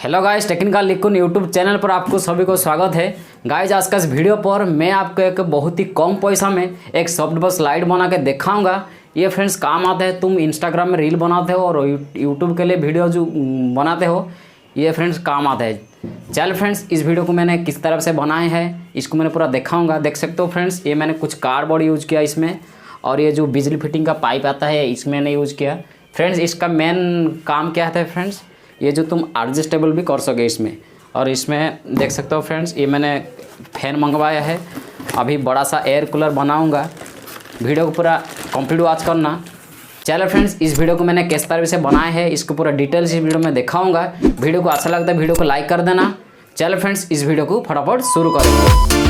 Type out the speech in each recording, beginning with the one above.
Hello guys, technical लिकुन YouTube channel पर आपको सभी को स्वागत है। गाइस, आज का इस वीडियो पर मैं आपको एक बहुत ही कम पैसा में एक सॉफ्टबॉक्स लाइट बना के दिखाऊंगा। ये फ्रेंड्स काम आता है, तुम इंस्टाग्राम में रील बनाते हो और यूट्यूब के लिए वीडियो जो बनाते हो, ये फ्रेंड्स काम आता है। चल फ्रेंड्स, इस वीडियो को मैंने किस तरह से बनाए हैं इसको मैंने पूरा दिखाऊँगा। देख सकते हो फ्रेंड्स, ये मैंने कुछ कार्डबोर्ड यूज़ किया इसमें, और ये जो बिजली फिटिंग का पाइप आता है इसमें मैंने यूज़ किया। फ्रेंड्स, इसका मेन काम क्या है फ्रेंड्स, ये जो तुम एडजस्टेबल भी कर सके इसमें। और इसमें देख सकते हो फ्रेंड्स, ये मैंने फ़ैन मंगवाया है। अभी बड़ा सा एयर कूलर बनाऊंगा। वीडियो को पूरा कंप्लीट वॉच करना। चलो फ्रेंड्स, इस वीडियो को मैंने किस तरह से बनाया है इसको पूरा डिटेल्स इस वीडियो में दिखाऊंगा। वीडियो को अच्छा लगता है वीडियो को लाइक कर देना। चलो फ्रेंड्स, इस वीडियो को फटाफट शुरू करेंगे।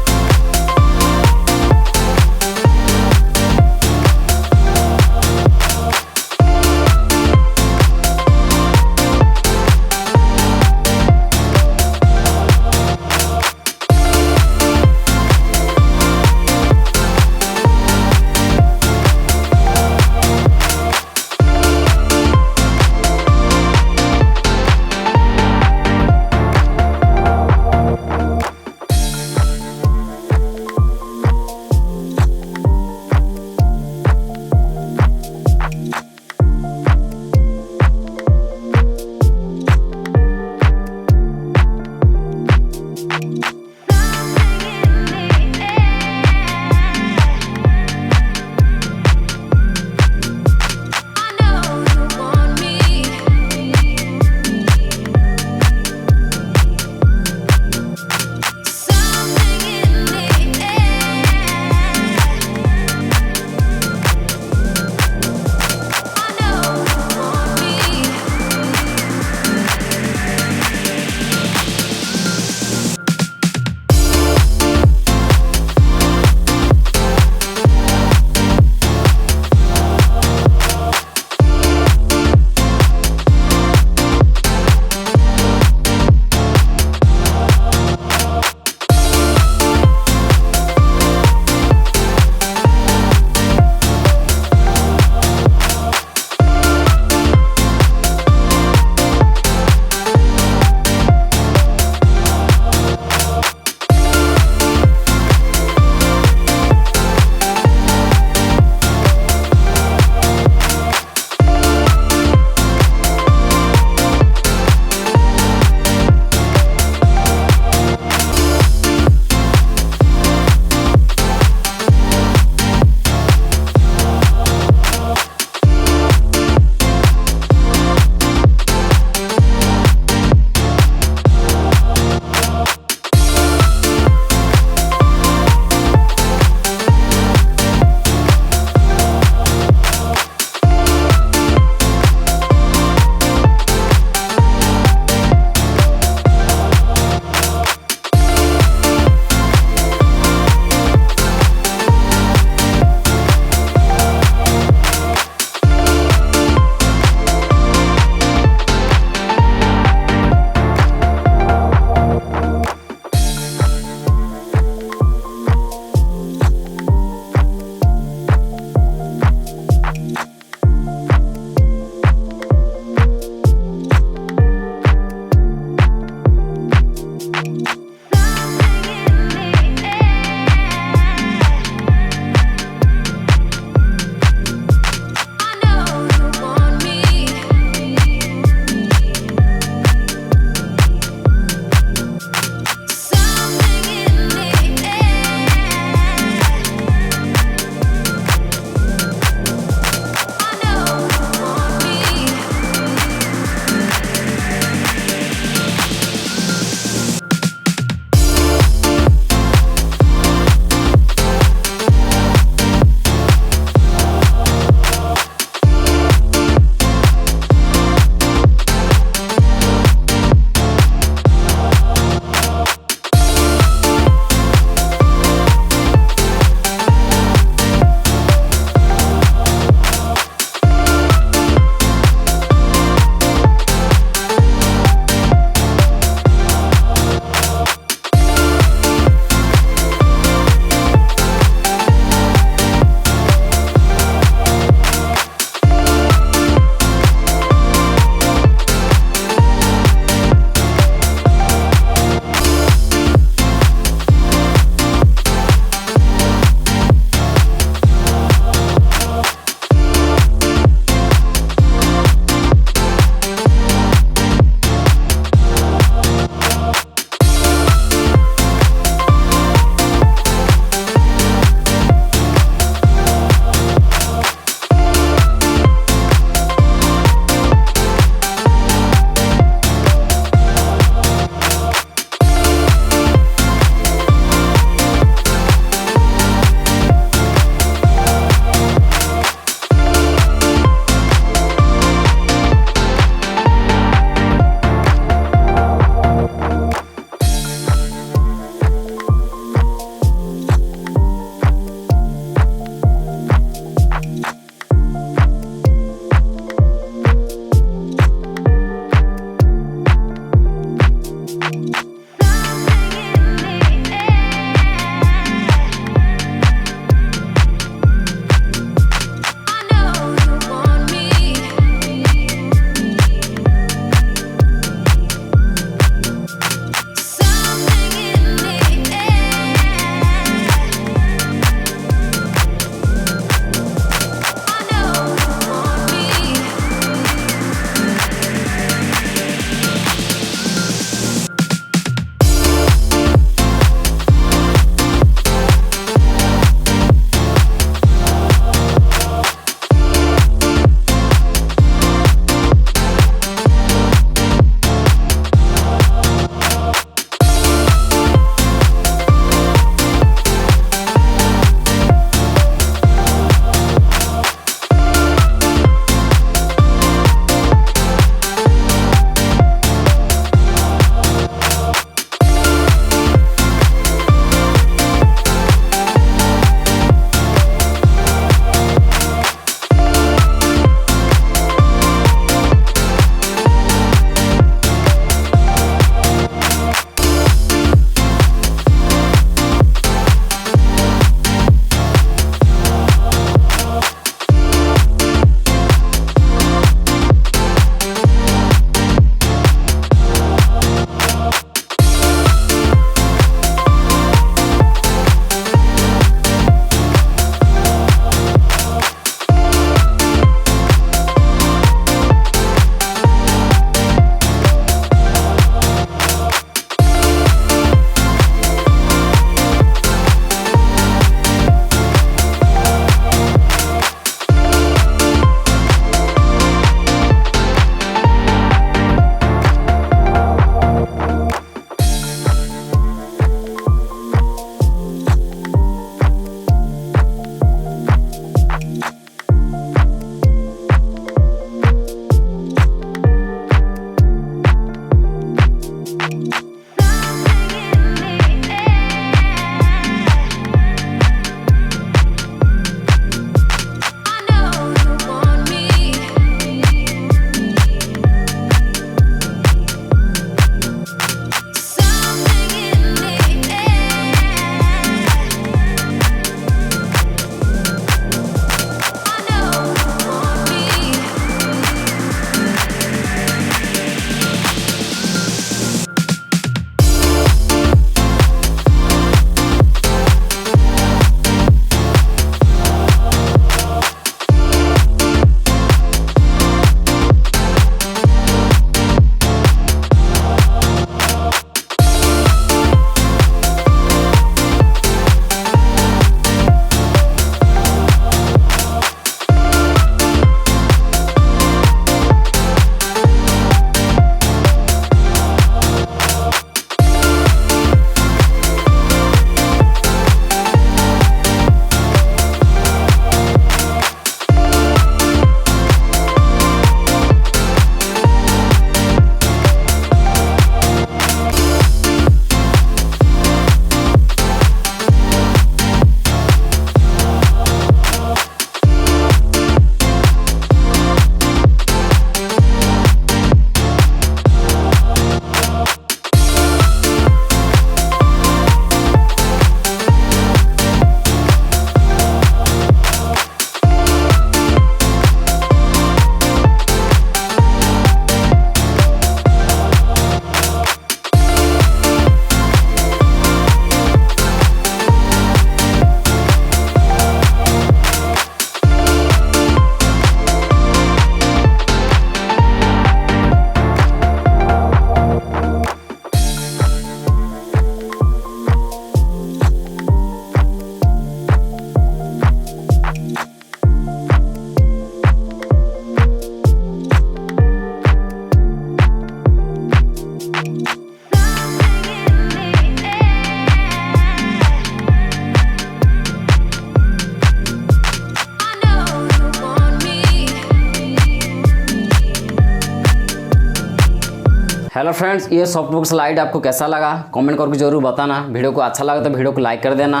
हेलो फ्रेंड्स, ये सॉफ्टबॉक्स लाइट आपको कैसा लगा कमेंट करके जरूर बताना। वीडियो को अच्छा लगा तो वीडियो को लाइक कर देना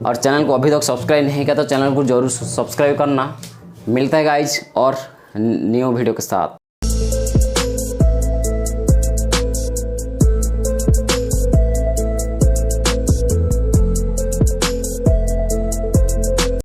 और चैनल को अभी तक सब्सक्राइब नहीं किया तो चैनल को जरूर सब्सक्राइब करना। मिलता है गाइज और न्यू वीडियो के साथ।